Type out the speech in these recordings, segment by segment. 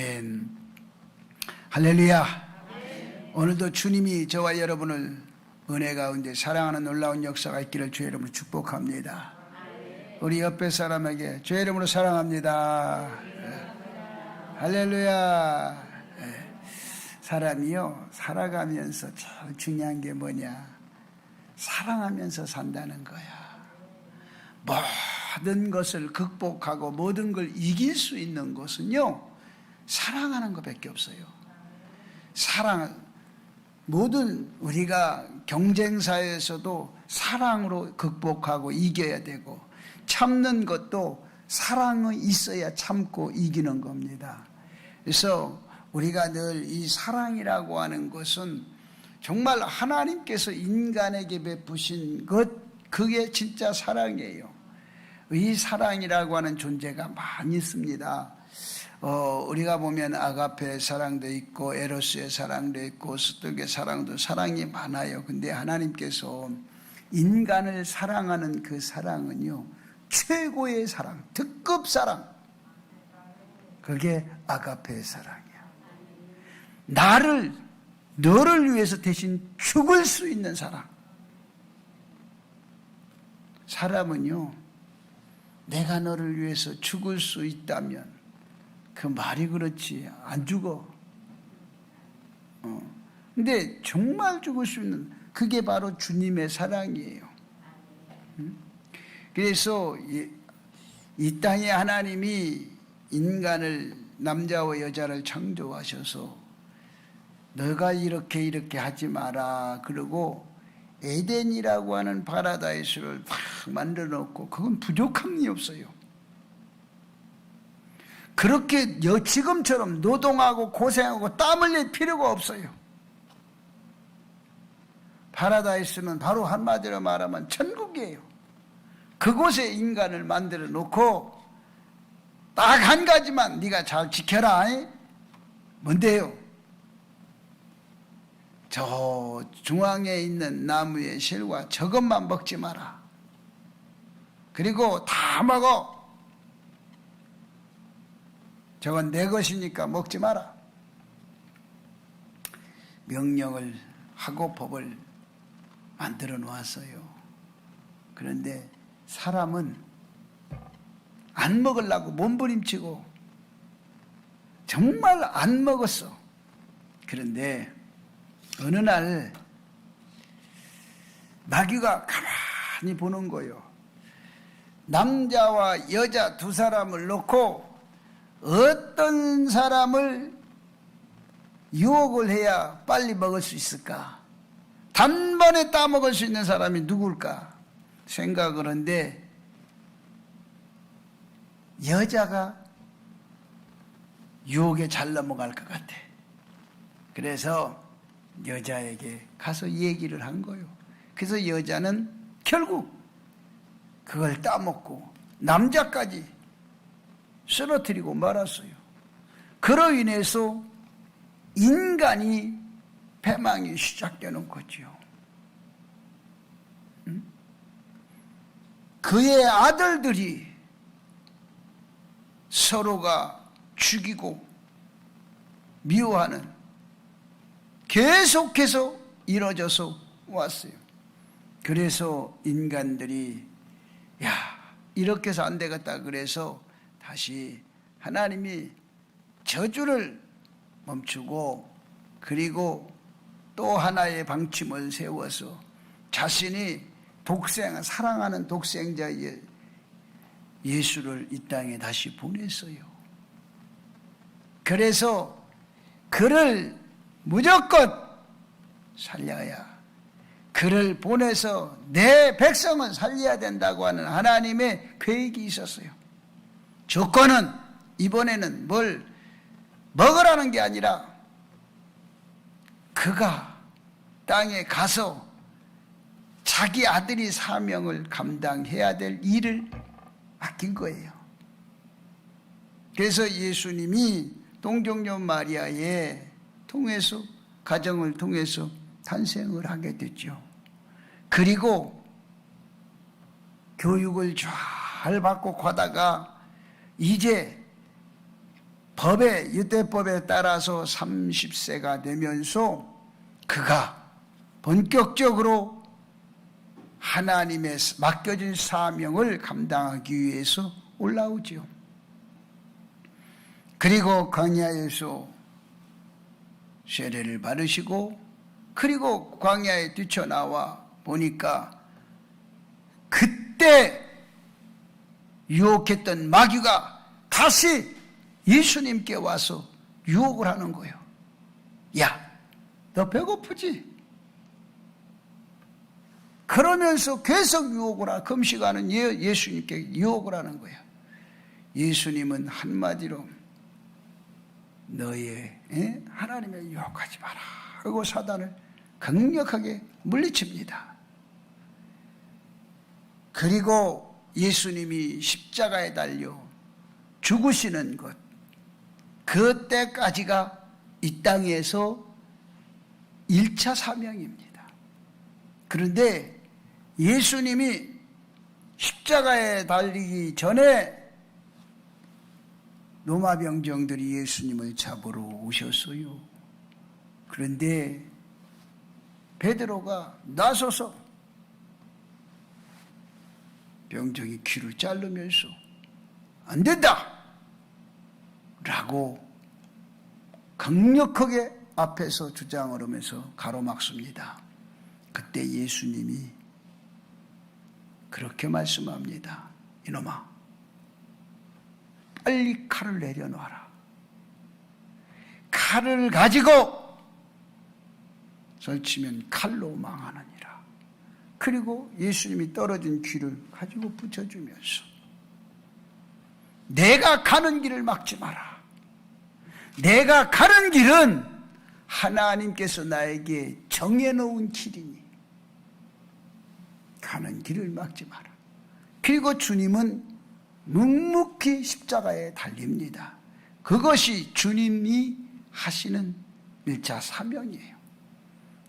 아멘. 할렐루야. 오늘도 주님이 저와 여러분을 은혜 가운데 사랑하는 놀라운 역사가 있기를 주의 이름으로 축복합니다. 우리 옆에 사람에게 주의 이름으로 사랑합니다. 할렐루야. 사람이요, 살아가면서 제일 중요한 게 뭐냐? 사랑하면서 산다는 거야. 모든 것을 극복하고 모든 걸 이길 수 있는 것은요, 사랑하는 것밖에 없어요. 모든 우리가 경쟁사에서도 사랑으로 극복하고 이겨야 되고, 참는 것도 사랑이 있어야 참고 이기는 겁니다. 그래서 우리가 늘 이 사랑이라고 하는 것은 정말 하나님께서 인간에게 베푸신 것, 그게 진짜 사랑이에요. 이 사랑이라고 하는 존재가 많이 있습니다. 우리가 보면 아가페의 사랑도 있고 에로스의 사랑도 있고 스토크의 사랑도 사랑이 많아요. 근데 하나님께서 인간을 사랑하는 그 사랑은요, 최고의 사랑, 특급 사랑, 그게 아가페의 사랑이야. 너를 위해서 대신 죽을 수 있는 사랑. 사람은요, 내가 너를 위해서 죽을 수 있다면 그 말이 그렇지 안 죽어. 근데 정말 죽을 수 있는, 그게 바로 주님의 사랑이에요. 그래서 이 땅에 하나님이 인간을, 남자와 여자를 창조하셔서 너가 이렇게 하지 마라 그러고 에덴이라고 하는 파라다이스를 막 만들어 놓고, 그건 부족함이 없어요. 그렇게 지금처럼 노동하고 고생하고 땀 흘릴 필요가 없어요. 파라다이스는 바로 한마디로 말하면 천국이에요. 그곳에 인간을 만들어 놓고 딱 한 가지만 네가 잘 지켜라. 뭔데요? 저 중앙에 있는 나무의 실과 저것만 먹지 마라. 그리고 다 먹어. 저건 내 것이니까 먹지 마라. 명령을 하고 법을 만들어 놓았어요. 그런데 사람은 안 먹으려고 몸부림치고 정말 안 먹었어. 그런데 어느 날 마귀가 가만히 보는 거예요. 남자와 여자 두 사람을 놓고 어떤 사람을 유혹을 해야 빨리 먹을 수 있을까? 단번에 따먹을 수 있는 사람이 누굴까? 생각을 하는데 여자가 유혹에 잘 넘어갈 것 같아. 그래서 여자에게 가서 얘기를 한 거예요. 그래서 여자는 결국 그걸 따먹고 남자까지 쓰러뜨리고 말았어요. 그로 인해서 인간이 패망이 시작되는 거죠. 그의 아들들이 서로가 죽이고 미워하는, 계속해서 이루어져서 왔어요. 그래서 인간들이 이렇게 해서 안 되겠다 그래서 다시 하나님이 저주를 멈추고, 그리고 또 하나의 방침을 세워서 자신이 사랑하는 독생자 예수를 이 땅에 다시 보냈어요. 그래서 그를 무조건 살려야, 그를 보내서 내 백성은 살려야 된다고 하는 하나님의 계획이 있었어요. 조건은 이번에는 뭘 먹으라는 게 아니라 그가 땅에 가서 자기 아들이 사명을 감당해야 될 일을 맡긴 거예요. 그래서 예수님이 동정녀 마리아의 통해서, 가정을 통해서 탄생을 하게 됐죠. 그리고 교육을 잘 받고 가다가 이제 유대법에 따라서 30세가 되면서 그가 본격적으로 하나님의 맡겨진 사명을 감당하기 위해서 올라오지요. 그리고 광야에서 세례를 받으시고, 그리고 광야에 뛰쳐나와 보니까 그때 유혹했던 마귀가 다시 예수님께 와서 유혹을 하는 거예요. 야, 너 배고프지? 그러면서 계속 금식하는 예수님께 유혹을 하는 거예요. 예수님은 한마디로 너의 하나님을 유혹하지 마라 하고 사단을 강력하게 물리칩니다. 그리고 예수님이 십자가에 달려 죽으시는 것, 그때까지가 이 땅에서 1차 사명입니다. 그런데 예수님이 십자가에 달리기 전에 로마 병정들이 예수님을 잡으러 오셨어요. 그런데 베드로가 나서서 병정이 귀를 자르면서 안 된다! 라고 강력하게 앞에서 주장을 하면서 가로막습니다. 그때 예수님이 그렇게 말씀합니다. 이놈아, 빨리 칼을 내려놔라. 칼을 가지고 설치면 칼로 망하느니라. 그리고 예수님이 떨어진 귀를 가지고 붙여주면서 내가 가는 길을 막지 마라. 내가 가는 길은 하나님께서 나에게 정해놓은 길이니 가는 길을 막지 마라. 그리고 주님은 묵묵히 십자가에 달립니다. 그것이 주님이 하시는 1차 사명이에요.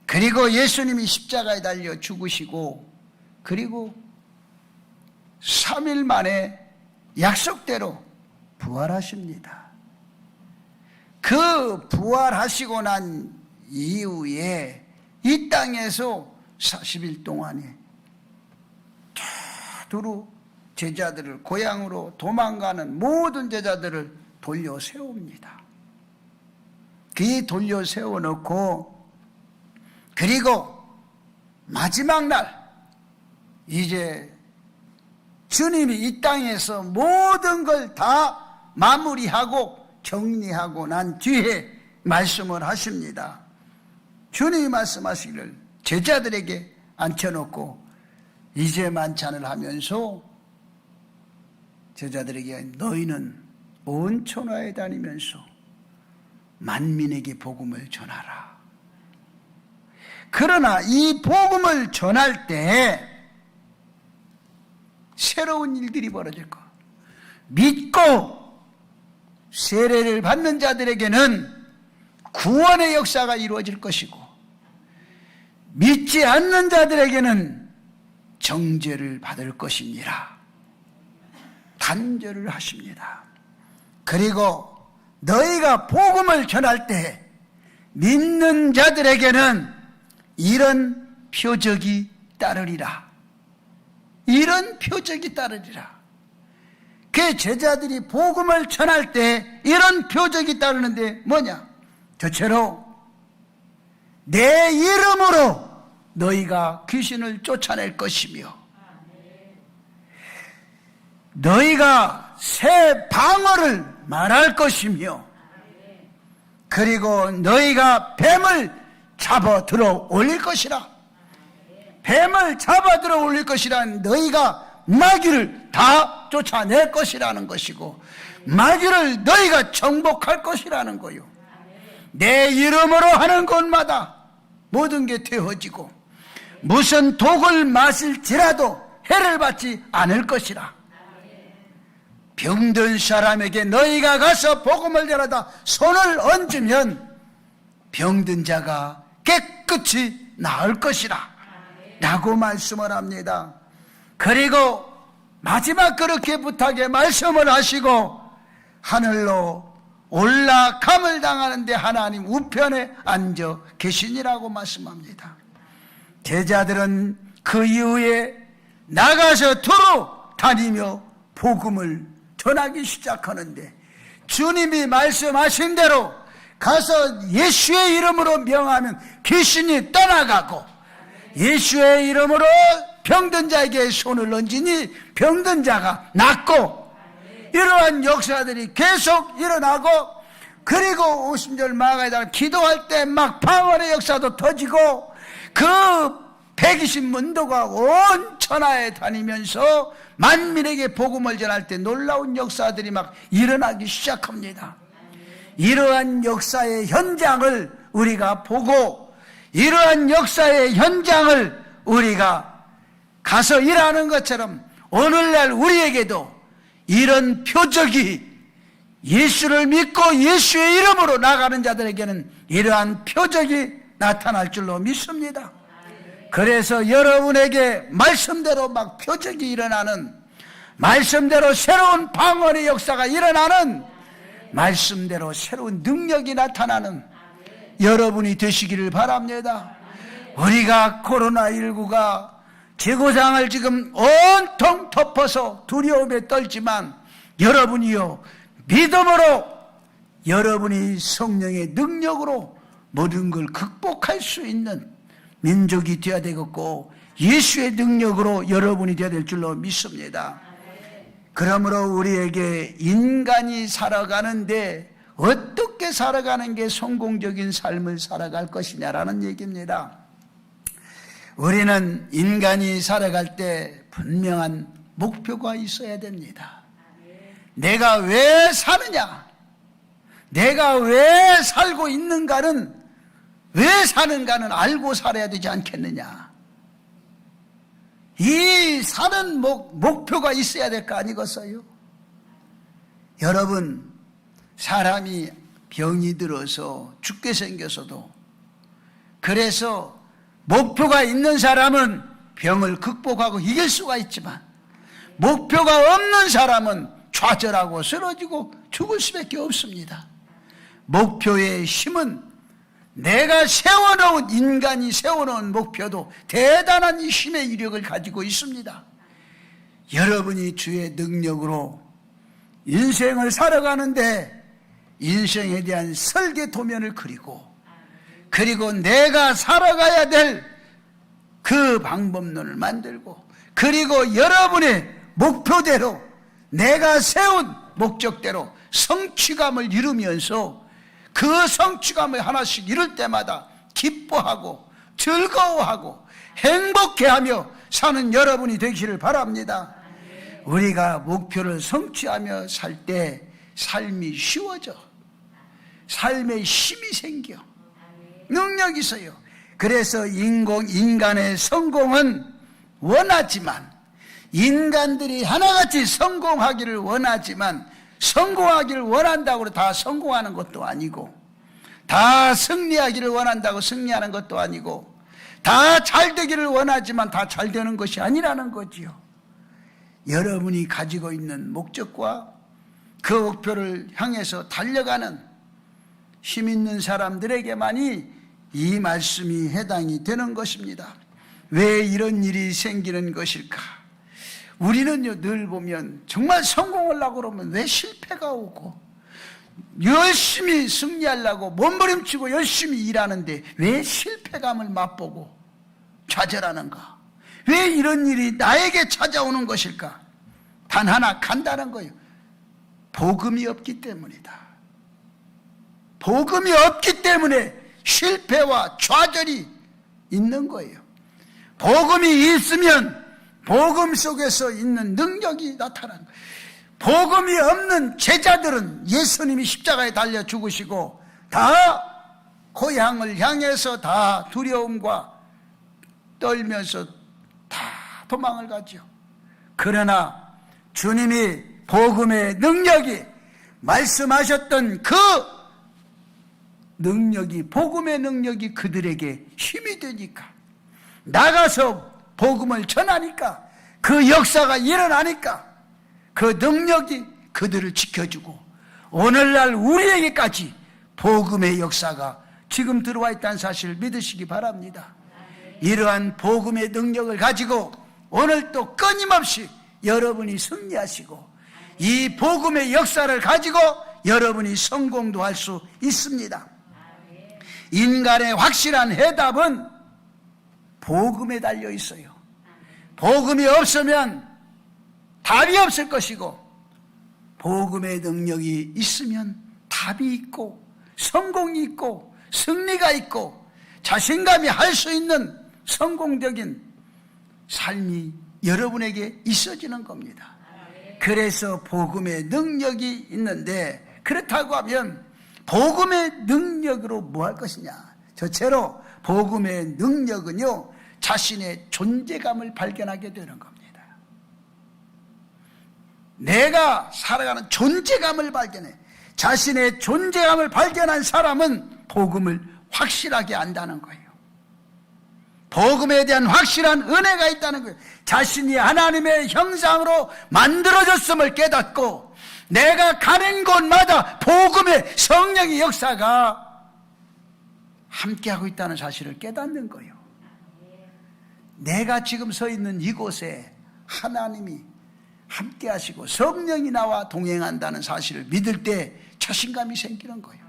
그리고 예수님이 십자가에 달려 죽으시고, 그리고 3일 만에 약속대로 부활하십니다. 그 부활하시고 난 이후에 이 땅에서 40일 동안에 두루 제자들을, 고향으로 도망가는 모든 제자들을 돌려 세웁니다. 그 돌려 세워놓고, 그리고 마지막 날 이제 주님이 이 땅에서 모든 걸 다 마무리하고 정리하고 난 뒤에 말씀을 하십니다. 주님이 말씀하시기를 제자들에게 앉혀놓고 이제 만찬을 하면서 제자들에게 너희는 온 천하에 다니면서 만민에게 복음을 전하라. 그러나 이 복음을 전할 때 새로운 일들이 벌어질 거. 믿고 세례를 받는 자들에게는 구원의 역사가 이루어질 것이고, 믿지 않는 자들에게는 정죄를 받을 것이니라 단죄를 하십니다. 그리고 너희가 복음을 전할 때 믿는 자들에게는 이런 표적이 따르리라. 이런 표적이 따르리라. 그 제자들이 복음을 전할 때 이런 표적이 따르는데 뭐냐? 저처럼 내 이름으로 너희가 귀신을 쫓아낼 것이며, 너희가 새 방언을 말할 것이며, 그리고 너희가 뱀을 잡아 들어 올릴 것이라. 뱀을 잡아 들어 올릴 것이란 너희가 마귀를 다 쫓아낼 것이라는 것이고, 마귀를 너희가 정복할 것이라는 거요. 내 이름으로 하는 곳마다 모든 게 되어지고 무슨 독을 마실지라도 해를 받지 않을 것이라. 병든 사람에게 너희가 가서 복음을 전하다 손을 얹으면 병든 자가 깨끗이 나을 것이라 라고 말씀을 합니다. 그리고 마지막 그렇게 부탁에 말씀을 하시고 하늘로 올라감을 당하는데 하나님 우편에 앉아 계시니라고 말씀합니다. 제자들은 그 이후에 나가서 두루 다니며 복음을 전하기 시작하는데, 주님이 말씀하신 대로 가서 예수의 이름으로 명하면 귀신이 떠나가고, 예수의 이름으로 병든 자에게 손을 얹으니 병든 자가 낫고, 이러한 역사들이 계속 일어나고, 그리고 50절 마가에다가 기도할 때 막 방언의 역사도 터지고, 그 120문도가 온 천하에 다니면서 만민에게 복음을 전할 때 놀라운 역사들이 막 일어나기 시작합니다. 이러한 역사의 현장을 우리가 보고, 이러한 역사의 현장을 우리가 가서 일하는 것처럼 오늘날 우리에게도 이런 표적이, 예수를 믿고 예수의 이름으로 나가는 자들에게는 이러한 표적이 나타날 줄로 믿습니다. 그래서 여러분에게 말씀대로 막 표적이 일어나는, 말씀대로 새로운 방언의 역사가 일어나는, 말씀대로 새로운 능력이 나타나는 여러분이 되시기를 바랍니다. 우리가 코로나19가 지구상을 지금 온통 덮어서 두려움에 떨지만, 여러분이요 믿음으로, 여러분이 성령의 능력으로 모든 걸 극복할 수 있는 민족이 되어야 되겠고, 예수의 능력으로 여러분이 되어야 될 줄로 믿습니다. 그러므로 우리에게 인간이 살아가는데 어떻게 살아가는 게 성공적인 삶을 살아갈 것이냐라는 얘기입니다. 우리는 인간이 살아갈 때 분명한 목표가 있어야 됩니다. 내가 왜 사느냐, 내가 왜 살고 있는가는, 왜 사는가는 알고 살아야 되지 않겠느냐. 이 사는 목표가 있어야 될 거 아니겠어요? 여러분, 사람이 병이 들어서 죽게 생겨서도, 그래서 목표가 있는 사람은 병을 극복하고 이길 수가 있지만, 목표가 없는 사람은 좌절하고 쓰러지고 죽을 수밖에 없습니다. 목표의 힘은, 내가 세워놓은, 인간이 세워놓은 목표도 대단한 힘의 이력을 가지고 있습니다. 여러분이 주의 능력으로 인생을 살아가는데 인생에 대한 설계 도면을 그리고, 그리고 내가 살아가야 될 그 방법론을 만들고, 그리고 여러분의 목표대로, 내가 세운 목적대로 성취감을 이루면서 그 성취감을 하나씩 이룰 때마다 기뻐하고 즐거워하고 행복해하며 사는 여러분이 되기를 바랍니다. 우리가 목표를 성취하며 살 때 삶이 쉬워져. 삶에 힘이 생겨. 능력이 있어요. 그래서 인간의 성공은 원하지만, 인간들이 하나같이 성공하기를 원하지만, 성공하기를 원한다고 다 성공하는 것도 아니고, 다 승리하기를 원한다고 승리하는 것도 아니고, 다 잘되기를 원하지만 다 잘되는 것이 아니라는 거지요. 여러분이 가지고 있는 목적과 그 목표를 향해서 달려가는 힘 있는 사람들에게만이 이 말씀이 해당이 되는 것입니다. 왜 이런 일이 생기는 것일까? 우리는요, 늘 보면 정말 성공하려고 그러면 왜 실패가 오고, 열심히 승리하려고 몸부림치고 열심히 일하는데 왜 실패감을 맛보고 좌절하는가? 왜 이런 일이 나에게 찾아오는 것일까? 단 하나 간단한 거예요. 복음이 없기 때문이다. 복음이 없기 때문에 실패와 좌절이 있는 거예요. 복음이 있으면 복음 속에서 있는 능력이 나타나는 거예요. 복음이 없는 제자들은 예수님이 십자가에 달려 죽으시고 다 고향을 향해서 다 두려움과 떨면서 다 도망을 가죠. 그러나 주님이 복음의 능력이, 말씀하셨던 그 능력이, 복음의 능력이 그들에게 힘이 되니까, 나가서 복음을 전하니까, 그 역사가 일어나니까 그 능력이 그들을 지켜주고 오늘날 우리에게까지 복음의 역사가 지금 들어와 있다는 사실을 믿으시기 바랍니다. 이러한 복음의 능력을 가지고 오늘 또 끊임없이 여러분이 승리하시고 이 복음의 역사를 가지고 여러분이 성공도 할 수 있습니다. 인간의 확실한 해답은 복음에 달려 있어요. 복음이 없으면 답이 없을 것이고 복음의 능력이 있으면 답이 있고 성공이 있고 승리가 있고 자신감이 할 수 있는 성공적인 삶이 여러분에게 있어지는 겁니다. 그래서 복음의 능력이 있는데 그렇다고 하면 복음의 능력으로 뭐 할 것이냐? 저체로 복음의 능력은요 자신의 존재감을 발견하게 되는 겁니다. 내가 살아가는 존재감을 발견해. 자신의 존재감을 발견한 사람은 복음을 확실하게 안다는 거예요. 복음에 대한 확실한 은혜가 있다는 거예요. 자신이 하나님의 형상으로 만들어졌음을 깨닫고 내가 가는 곳마다 복음의 성령의 역사가 함께하고 있다는 사실을 깨닫는 거예요. 내가 지금 서 있는 이곳에 하나님이 함께하시고 성령이 나와 동행한다는 사실을 믿을 때 자신감이 생기는 거예요.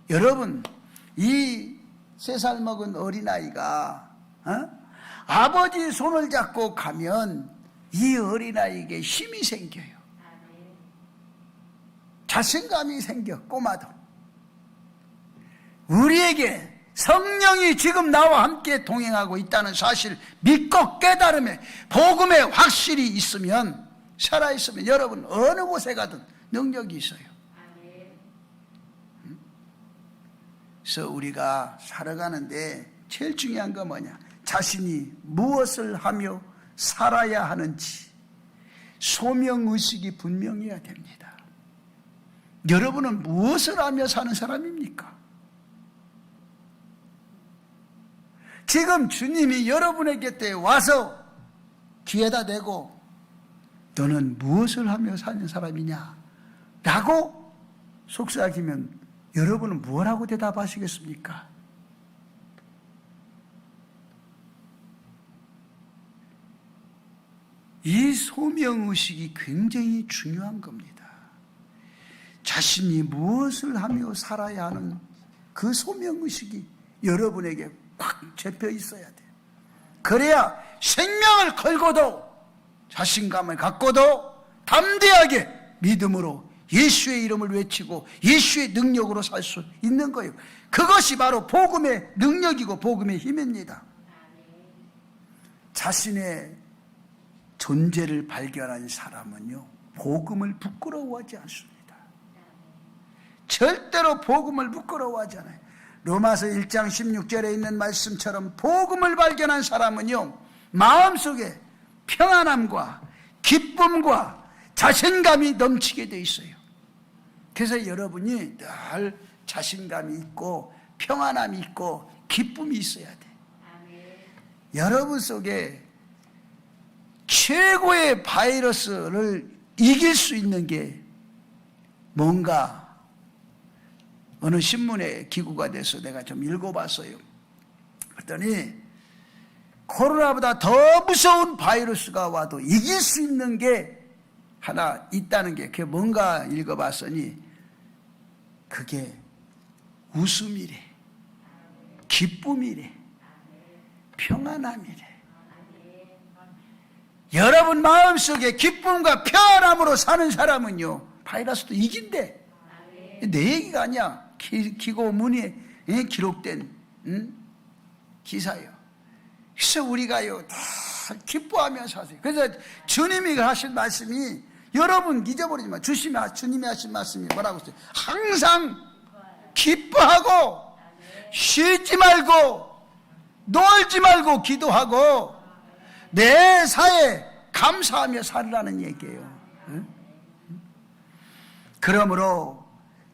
여러분, 이 3살 먹은 어린아이가 아버지 손을 잡고 가면 이 어린아이에게 힘이 생겨요. 자신감이 생겨. 꼬마도 우리에게 성령이 지금 나와 함께 동행하고 있다는 사실 믿고 깨달음에 복음에 확실히 있으면, 살아있으면 여러분 어느 곳에 가든 능력이 있어요. 그래서 우리가 살아가는데 제일 중요한 건 뭐냐? 자신이 무엇을 하며 살아야 하는지 소명의식이 분명해야 됩니다. 여러분은 무엇을 하며 사는 사람입니까? 지금 주님이 여러분의 곁에 와서 귀에다 대고 너는 무엇을 하며 사는 사람이냐? 라고 속삭이면 여러분은 뭐라고 대답하시겠습니까? 이 소명의식이 굉장히 중요한 겁니다. 자신이 무엇을 하며 살아야 하는 그 소명의식이 여러분에게 꽉 잡혀 있어야 돼요. 그래야 생명을 걸고도 자신감을 갖고도 담대하게 믿음으로 예수의 이름을 외치고 예수의 능력으로 살 수 있는 거예요. 그것이 바로 복음의 능력이고 복음의 힘입니다. 자신의 존재를 발견한 사람은요, 복음을 부끄러워하지 않습니다. 절대로 복음을 부끄러워하지 않아요. 로마서 1장 16절에 있는 말씀처럼 복음을 발견한 사람은요, 마음속에 평안함과 기쁨과 자신감이 넘치게 돼 있어요. 그래서 여러분이 늘 자신감이 있고 평안함이 있고 기쁨이 있어야 돼. 여러분 속에 최고의 바이러스를 이길 수 있는 게 뭔가 어느 신문에 기고가 돼서 내가 좀 읽어봤어요. 그랬더니 코로나보다 더 무서운 바이러스가 와도 이길 수 있는 게 하나 있다는 게, 그게 뭔가 읽어봤더니 그게 웃음이래, 기쁨이래, 평안함이래. 여러분 마음속에 기쁨과 평안함으로 사는 사람은요, 바이러스도 이긴대. 내 얘기가 아니야. 기고 문의에 기록된 기사예요. 그래서 우리가요 다 기뻐하며 사세요. 그래서 주님이 하신 말씀이, 여러분 잊어버리지 마. 주님이 하신 말씀이 뭐라고 했어요? 항상 기뻐하고 쉬지 말고 놀지 말고 기도하고 매사에 감사하며 살라는 얘기예요. 그러므로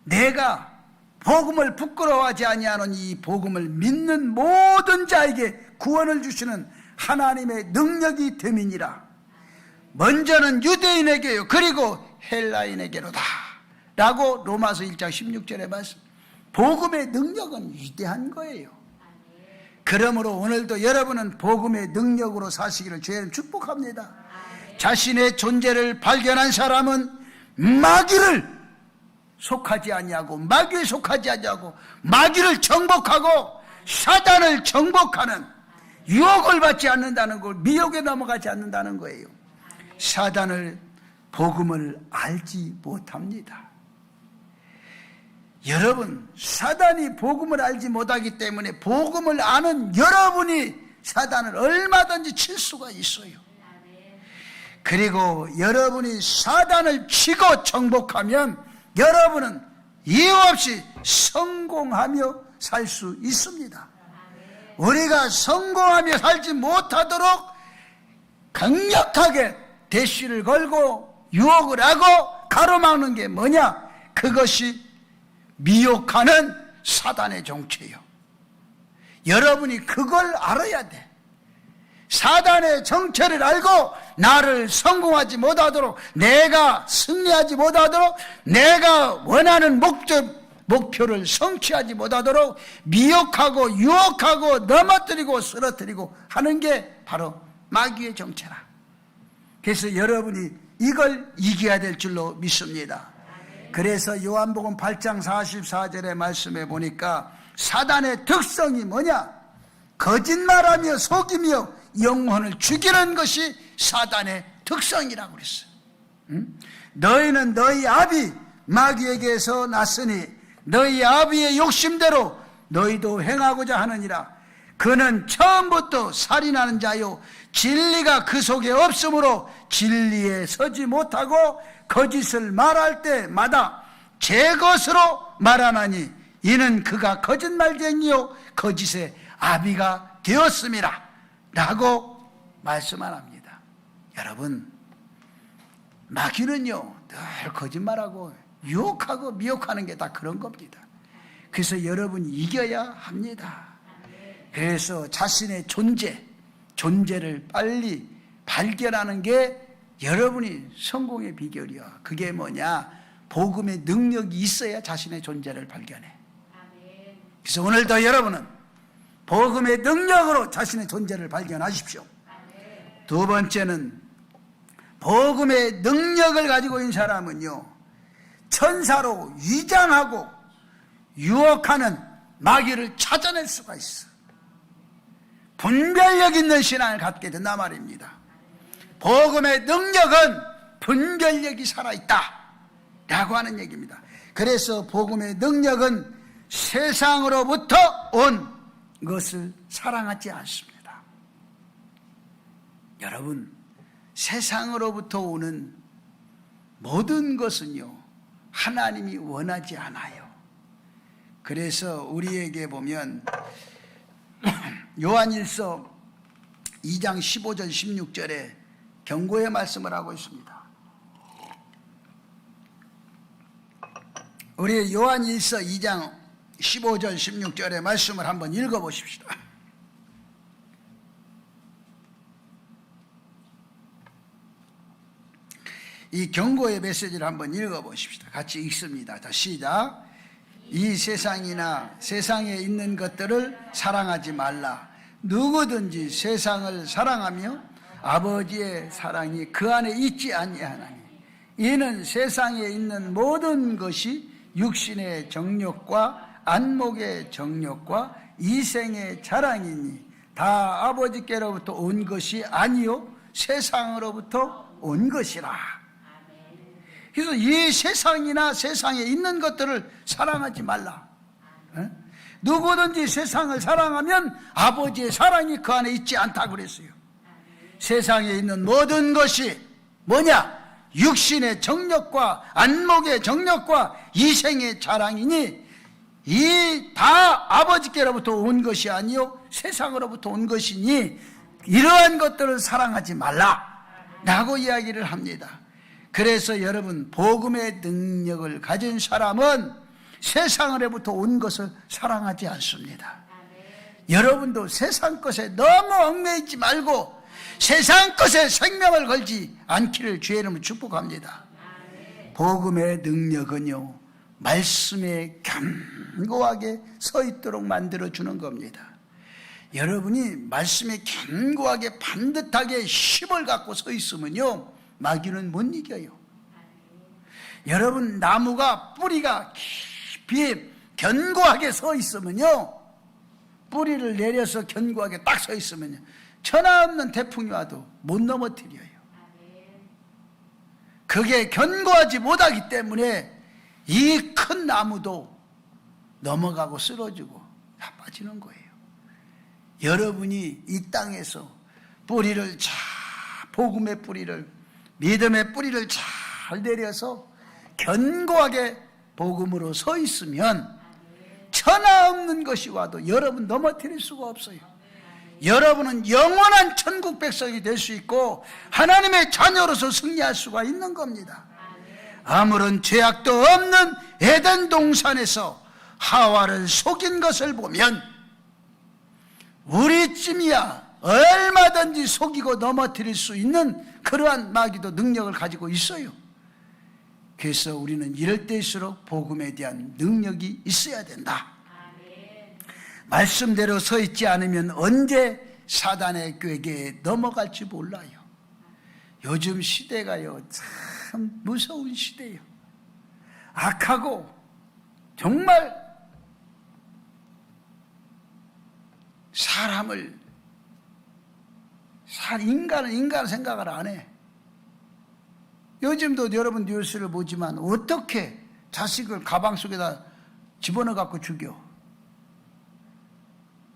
내가 복음을 부끄러워하지 아니하는 이 복음을 믿는 모든 자에게 구원을 주시는 하나님의 능력이 됨이니라. 먼저는 유대인에게요, 그리고 헬라인에게로다 라고 로마서 1장 16절에 말씀. 복음의 능력은 위대한 거예요. 그러므로 오늘도 여러분은 복음의 능력으로 사시기를 주님 축복합니다. 자신의 존재를 발견한 사람은 마귀를 속하지 아니하고 마귀에 속하지 아니하고 마귀를 정복하고 사단을 정복하는 유혹을 받지 않는다는 걸, 미혹에 넘어가지 않는다는 거예요. 사단을, 복음을 알지 못합니다. 여러분, 사단이 복음을 알지 못하기 때문에 복음을 아는 여러분이 사단을 얼마든지 칠 수가 있어요. 그리고 여러분이 사단을 치고 정복하면 여러분은 이유 없이 성공하며 살 수 있습니다. 우리가 성공하며 살지 못하도록 강력하게 대시를 걸고 유혹을 하고 가로막는 게 뭐냐? 그것이 미혹하는 사단의 정체예요. 여러분이 그걸 알아야 돼. 사단의 정체를 알고 나를 성공하지 못하도록, 내가 승리하지 못하도록, 내가 원하는 목표를 성취하지 못하도록 미혹하고 유혹하고 넘어뜨리고 쓰러뜨리고 하는 게 바로 마귀의 정체라. 그래서 여러분이 이걸 이겨야 될 줄로 믿습니다. 그래서 요한복음 8장 44절의 말씀에 보니까 사단의 특성이 뭐냐? 거짓말하며 속이며 영혼을 죽이는 것이 사단의 특성이라고 그랬어요. 너희는 너희 아비 마귀에게서 났으니 너희 아비의 욕심대로 너희도 행하고자 하느니라. 그는 처음부터 살인하는 자요 진리가 그 속에 없으므로 진리에 서지 못하고 거짓을 말할 때마다 제 것으로 말하나니 이는 그가 거짓말쟁이요 거짓의 아비가 되었음이라 라고 말씀 안 합니다. 여러분, 마귀는요 늘 거짓말하고 유혹하고 미혹하는 게 다 그런 겁니다. 그래서 여러분이 이겨야 합니다. 그래서 자신의 존재를 빨리 발견하는 게 여러분이 성공의 비결이야. 그게 뭐냐? 복음의 능력이 있어야 자신의 존재를 발견해. 그래서 오늘도 여러분은 복음의 능력으로 자신의 존재를 발견하십시오. 두 번째는 복음의 능력을 가지고 있는 사람은요 천사로 위장하고 유혹하는 마귀를 찾아낼 수가 있어. 분별력 있는 신앙을 갖게 된단 말입니다. 복음의 능력은 분별력이 살아있다 라고 하는 얘기입니다. 그래서 복음의 능력은 세상으로부터 온 것을 사랑하지 않습니다. 여러분, 세상으로부터 오는 모든 것은요 하나님이 원하지 않아요. 그래서 우리에게 보면 요한일서 2장 15절 16절에 경고의 말씀을 하고 있습니다. 우리 요한일서 2장 15절 16절의 말씀을 한번 읽어보십시다. 이 경고의 메시지를 한번 읽어보십시다. 같이 읽습니다. 자, 시작. 이 세상이나 세상에 있는 것들을 사랑하지 말라. 누구든지 세상을 사랑하며 아버지의 사랑이 그 안에 있지 아니하나니 이는 세상에 있는 모든 것이 육신의 정욕과 안목의 정욕과 이생의 자랑이니 다 아버지께로부터 온 것이 아니요 세상으로부터 온 것이라. 그래서 이 세상이나 세상에 있는 것들을 사랑하지 말라. 누구든지 세상을 사랑하면 아버지의 사랑이 그 안에 있지 않다고 그랬어요. 세상에 있는 모든 것이 뭐냐? 육신의 정욕과 안목의 정욕과 이생의 자랑이니 이 다 아버지께로부터 온 것이 아니요 세상으로부터 온 것이니 이러한 것들을 사랑하지 말라 라고 이야기를 합니다. 그래서 여러분, 복음의 능력을 가진 사람은 세상으로부터 온 것을 사랑하지 않습니다. 여러분도 세상 것에 너무 얽매이지 말고 세상 것에 생명을 걸지 않기를 주의 이름으로 축복합니다. 복음의 능력은요, 말씀에 견고하게 서 있도록 만들어주는 겁니다. 여러분이 말씀에 견고하게 반듯하게 힘을 갖고 서 있으면요, 마귀는 못 이겨요. 여러분, 나무가 뿌리가 깊이 견고하게 서 있으면요, 뿌리를 내려서 견고하게 딱 서 있으면요, 천하 없는 태풍이 와도 못 넘어뜨려요. 그게 견고하지 못하기 때문에 이 큰 나무도 넘어가고 쓰러지고 다 빠지는 거예요. 여러분이 이 땅에서 뿌리를 복음의 뿌리를, 믿음의 뿌리를 잘 내려서 견고하게 복음으로 서 있으면 천하 없는 것이 와도 여러분 넘어뜨릴 수가 없어요. 여러분은 영원한 천국 백성이 될 수 있고 하나님의 자녀로서 승리할 수가 있는 겁니다. 아무런 죄악도 없는 에덴 동산에서 하와를 속인 것을 보면 우리쯤이야 얼마든지 속이고 넘어뜨릴 수 있는 그러한 마귀도 능력을 가지고 있어요. 그래서 우리는 이럴 때일수록 복음에 대한 능력이 있어야 된다. 말씀대로 서 있지 않으면 언제 사단의 꾀에 넘어갈지 몰라요. 요즘 시대가요, 참 무서운 시대예요. 악하고 정말 인간을 생각을 안 해. 요즘도 여러분 뉴스를 보지만 어떻게 자식을 가방 속에다 집어넣어 갖고 죽여.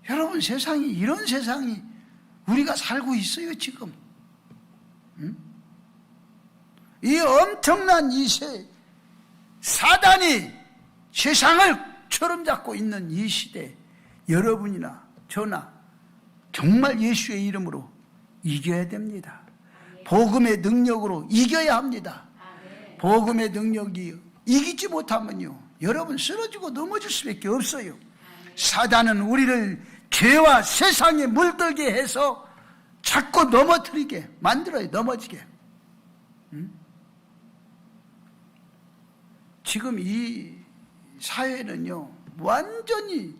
여러분, 세상이, 이런 세상이 우리가 살고 있어요 지금. 이 엄청난 사단이 세상을 처럼 잡고 있는 이 시대, 여러분이나 저나 정말 예수의 이름으로 이겨야 됩니다. 복음의 능력으로 이겨야 합니다. 복음의 능력이 이기지 못하면요, 여러분 쓰러지고 넘어질 수밖에 없어요. 사단은 우리를 죄와 세상에 물들게 해서 자꾸 넘어뜨리게 만들어요. 넘어지게. 지금 이 사회는요, 완전히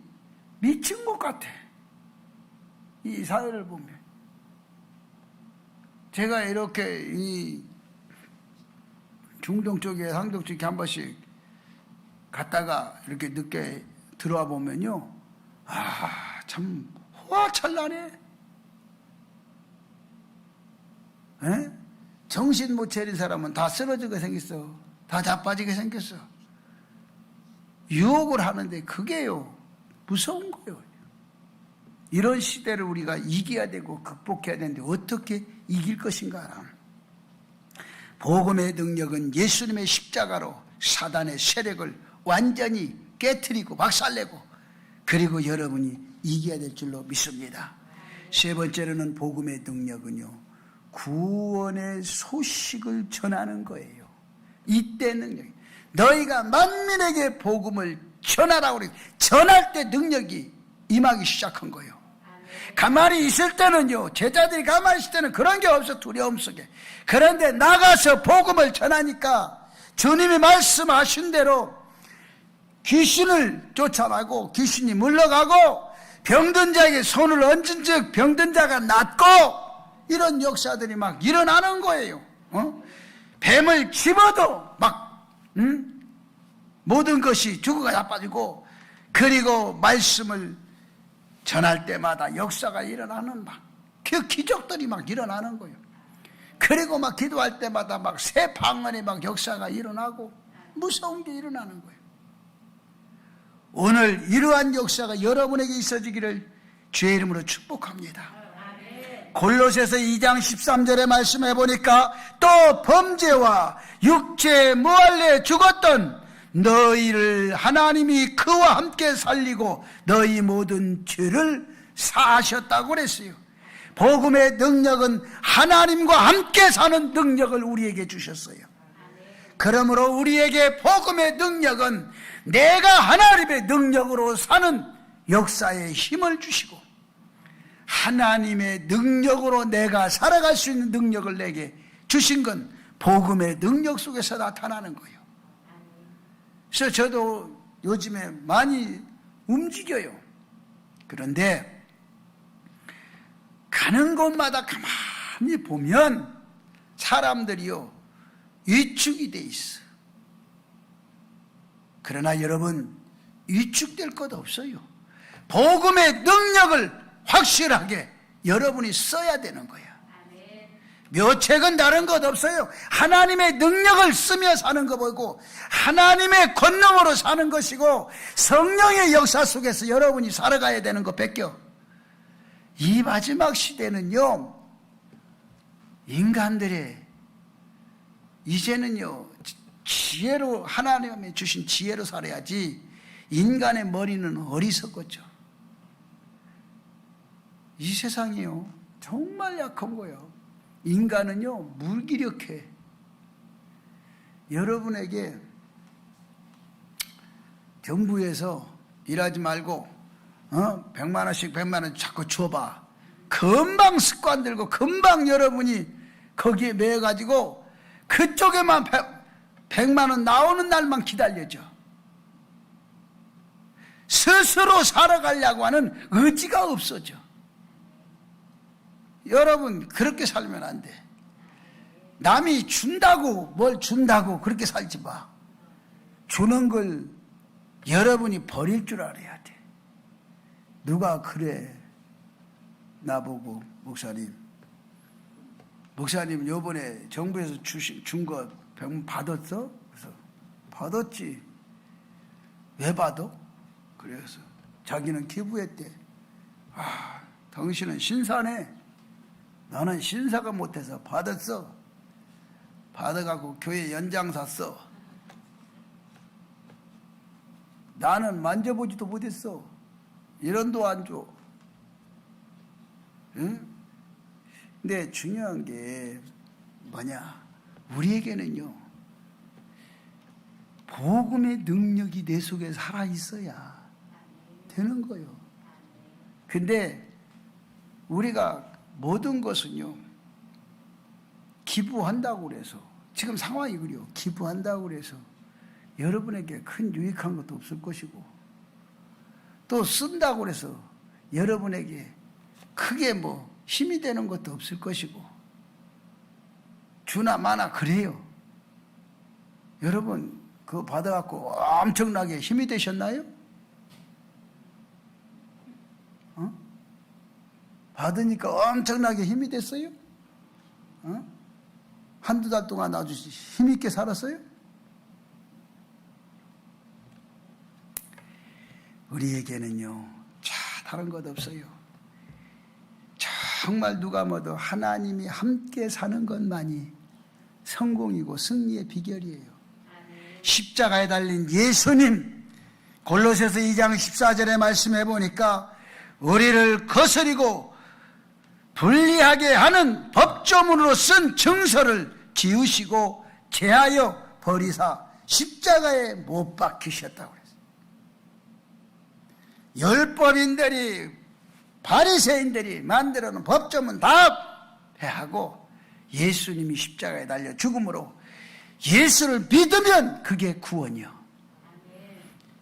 미친 것 같아. 이 사회를 보면. 제가 이렇게 이 중동 쪽에, 상동 쪽에 한 번씩 갔다가 이렇게 늦게 들어와 보면요, 참 호화찬란해. 에? 정신 못 차린 사람은 다 쓰러지게 생겼어. 다 자빠지게 생겼어. 유혹을 하는데 그게요, 무서운 거예요. 이런 시대를 우리가 이겨야 되고 극복해야 되는데 어떻게 이길 것인가? 복음의 능력은 예수님의 십자가로 사단의 세력을 완전히 깨트리고 박살내고, 그리고 여러분이 이겨야 될 줄로 믿습니다. 세 번째로는 복음의 능력은요, 구원의 소식을 전하는 거예요. 이때 능력, 너희가 만민에게 복음을 전하라고 그래요. 전할 때 능력이 임하기 시작한 거예요. 가만히 있을 때는요, 제자들이 가만히 있을 때는 그런 게 없어, 두려움 속에. 그런데 나가서 복음을 전하니까 주님이 말씀하신 대로 귀신을 쫓아나고 귀신이 물러가고 병든 자에게 손을 얹은 즉 병든 자가 낫고, 이런 역사들이 막 일어나는 거예요. 뱀을 집어도 막 모든 것이 죽어가 자빠지고, 그리고 말씀을 전할 때마다 역사가 일어나는 그 기적들이 막 일어나는 거예요. 그리고 막 기도할 때마다 막 새 방언의 막 역사가 일어나고 무서운 게 일어나는 거예요. 오늘 이러한 역사가 여러분에게 있어지기를 주의 이름으로 축복합니다. 골로새서 2장 13절에 말씀해 보니까 또 범죄와 육체의 무할례에 죽었던 너희를 하나님이 그와 함께 살리고 너희 모든 죄를 사하셨다고 그랬어요. 복음의 능력은 하나님과 함께 사는 능력을 우리에게 주셨어요. 그러므로 우리에게 복음의 능력은 내가 하나님의 능력으로 사는 역사에 힘을 주시고, 하나님의 능력으로 내가 살아갈 수 있는 능력을 내게 주신 건 복음의 능력 속에서 나타나는 거예요. 그래서 저도 요즘에 많이 움직여요. 그런데 가는 곳마다 가만히 보면 사람들이요 위축이 돼 있어. 그러나 여러분 위축될 것 없어요. 복음의 능력을 확실하게 여러분이 써야 되는 거야. 묘책은 다른 것 없어요. 하나님의 능력을 쓰며 사는 거 보고 하나님의 권능으로 사는 것이고 성령의 역사 속에서 여러분이 살아가야 되는 것 뺏겨. 이 마지막 시대는요 인간들의 이제는요 지혜로 하나님이 주신 지혜로 살아야지 인간의 머리는 어리석었죠. 이 세상이요 정말 약한 거예요. 인간은요 무기력해. 여러분에게 정부에서 일하지 말고 100만 원씩 100만 원 자꾸 줘봐. 금방 습관 들고 금방 여러분이 거기에 매여가지고 그쪽에만 100만 원 나오는 날만 기다려줘. 스스로 살아가려고 하는 의지가 없어져. 여러분 그렇게 살면 안 돼. 남이 준다고 뭘 준다고 그렇게 살지 마. 주는 걸 여러분이 버릴 줄 알아야 돼. 누가 그래 나보고 목사님 요번에 정부에서 준 거 병 받았어? 그래서 받았지. 왜 받아? 그래서 자기는 기부했대. 아, 당신은 신사네. 나는 신사가 못해서 받았어. 받아갖고 교회 연장 샀어. 나는 만져보지도 못했어. 1원도 안 줘. 응? 근데 중요한 게 뭐냐? 우리에게는요 복음의 능력이 내 속에 살아있어야 되는 거예요. 근데 우리가 모든 것은요 기부한다고 그래서 지금 상황이 그래요. 기부한다고 그래서 여러분에게 큰 유익한 것도 없을 것이고 또 쓴다고 그래서 여러분에게 크게 뭐 힘이 되는 것도 없을 것이고 주나 마나 그래요. 여러분 그거 받아갖고 엄청나게 힘이 되셨나요? 받으니까 엄청나게 힘이 됐어요? 한두 달 동안 아주 힘있게 살았어요? 우리에게는요 다른 것 없어요. 정말 누가 뭐도 하나님이 함께 사는 것만이 성공이고 승리의 비결이에요. 십자가에 달린 예수님, 골로새서 2장 14절의 말씀해 보니까 우리를 거스리고 불리하게 하는 법조문으로 쓴 증서를 지우시고 제하여 버리사 십자가에 못 박히셨다고 했어요. 율법인들이 바리새인들이 만들어 놓은 법조문 다 폐하고 예수님이 십자가에 달려 죽음으로 예수를 믿으면 그게 구원이요.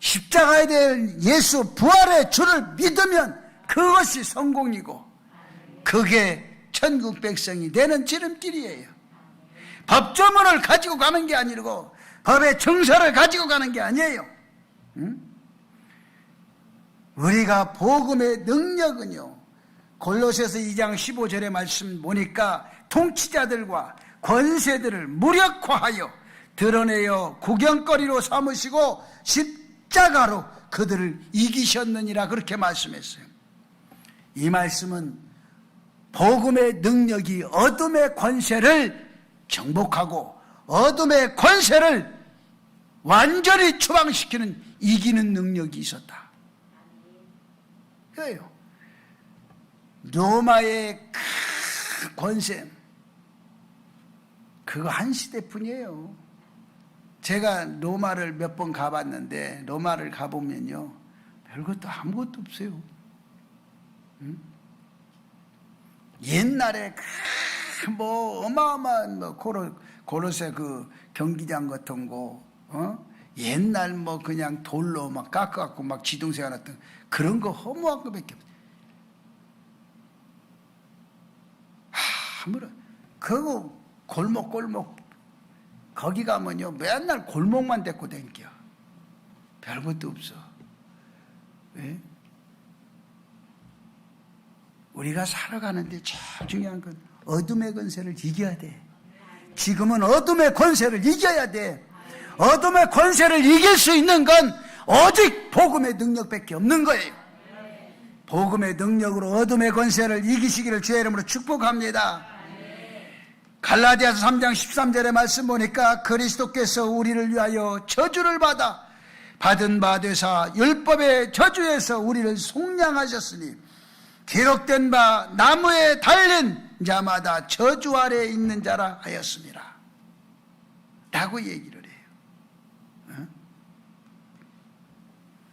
십자가에 대한 예수 부활의 주를 믿으면 그것이 성공이고 그게 천국 백성이 되는 지름길이에요. 법조문을 가지고 가는 게 아니고 법의 증서를 가지고 가는 게 아니에요. 우리가 복음의 능력은요 골로새서 2장 15절의 말씀 보니까 통치자들과 권세들을 무력화하여 드러내어 구경거리로 삼으시고 십자가로 그들을 이기셨느니라 그렇게 말씀했어요. 이 말씀은 복음의 능력이 어둠의 권세를 정복하고 어둠의 권세를 완전히 추방시키는 이기는 능력이 있었다. 그래요. 로마의 큰 권세 그거 한 시대뿐이에요. 제가 로마를 몇 번 가봤는데 로마를 가보면요 별것도 아무것도 없어요. 옛날에 뭐 어마어마한 뭐 고로쇠 그 경기장 같은 거, 옛날 뭐 그냥 돌로 막 깎아갖고 막 지동생활 했던 그런 거 허무한 거밖에 없어요. 아무런 그거 골목 거기 가면요 맨날 골목만 데리고 댕겨. 별것도 없어. 왜? 우리가 살아가는데 제일 중요한 건 어둠의 권세를 이겨야 돼. 지금은 어둠의 권세를 이겨야 돼. 어둠의 권세를 이길 수 있는 건 오직 복음의 능력밖에 없는 거예요. 복음의 능력으로 어둠의 권세를 이기시기를 주의 이름으로 축복합니다. 갈라디아서 3장 13절의 말씀 보니까 그리스도께서 우리를 위하여 저주를 받은 바 되사 율법의 저주에서 우리를 속량하셨으니 기록된 바 나무에 달린 자마다 저주 아래에 있는 자라 하였습니다 라고 얘기를 해요.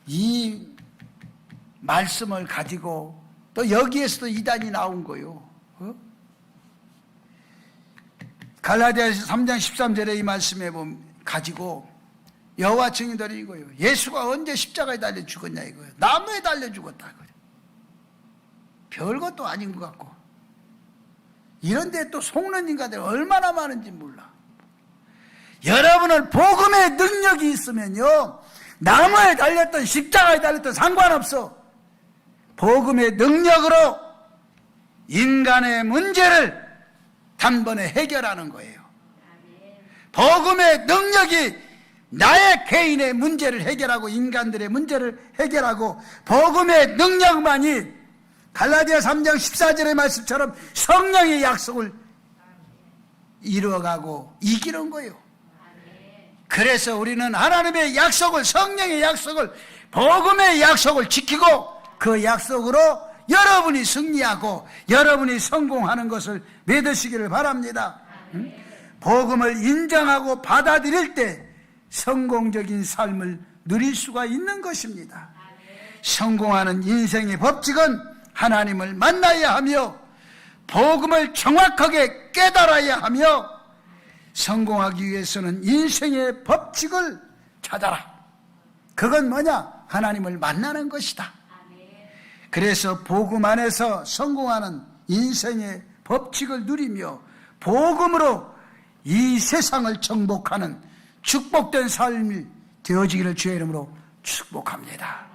이 말씀을 가지고 또 여기에서도 이단이 나온 거요. 갈라디아서 3장 13절에 이 말씀에 보면 가지고 여호와 증인들이 이거예요. 예수가 언제 십자가에 달려 죽었냐 이거예요. 나무에 달려 죽었다 이거예요. 별것도 아닌 것 같고 이런데 또 속는 인간들이 얼마나 많은지 몰라. 여러분은 복음의 능력이 있으면요 나무에 달렸던 십자가에 달렸던 상관없어. 복음의 능력으로 인간의 문제를 단번에 해결하는 거예요. 복음의 능력이 나의 개인의 문제를 해결하고 인간들의 문제를 해결하고 복음의 능력만이 갈라디아 3장 14절의 말씀처럼 성령의 약속을 이루어가고 이기는 거예요. 그래서 우리는 하나님의 약속을 성령의 약속을 복음의 약속을 지키고 그 약속으로 여러분이 승리하고 여러분이 성공하는 것을 믿으시기를 바랍니다. 복음을 인정하고 받아들일 때 성공적인 삶을 누릴 수가 있는 것입니다. 성공하는 인생의 법칙은 하나님을 만나야 하며 복음을 정확하게 깨달아야 하며 성공하기 위해서는 인생의 법칙을 찾아라. 그건 뭐냐? 하나님을 만나는 것이다. 그래서 복음 안에서 성공하는 인생의 법칙을 누리며 복음으로 이 세상을 정복하는 축복된 삶이 되어지기를 주의 이름으로 축복합니다.